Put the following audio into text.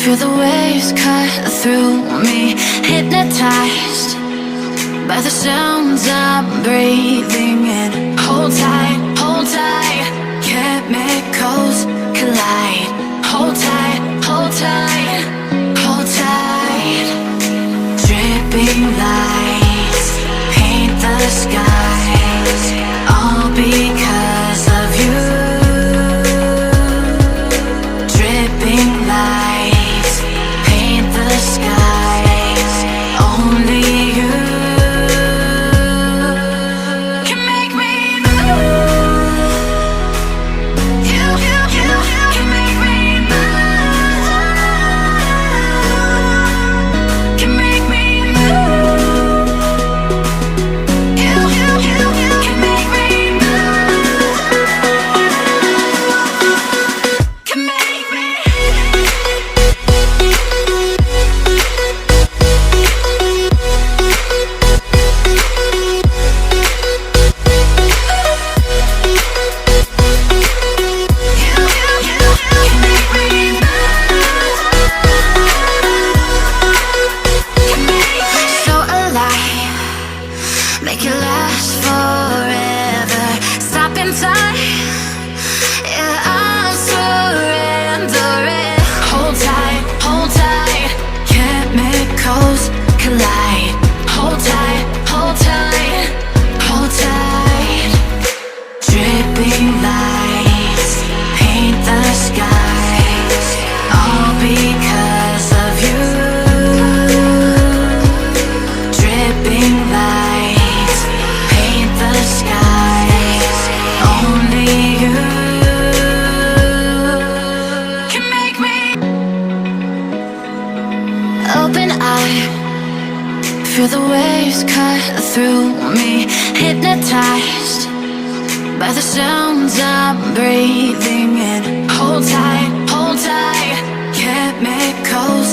Feel the waves cut through me, hypnotized by the sounds I'm breathing in. Hold tight, hold tight, chemicals collide. Hold tight, hold tight, hold tight. Dripping lights paint the skies, all because of you. Dripping lights paint the skies, only you can make me move. You can make me move. Can make me move. You can make me move. Can make me. So alive, make it last forever. Stop in time, yeah, I'm surrendering. Hold tight, chemicals collide. Hold tight, hold tight, hold tight. Dripping lights paint the skies, all because of you. Dripping lights paint the skies, only you can make me. Open eye, feel the waves cut through me, hypnotized by the sounds I'm breathing in. Hold tight, chemicals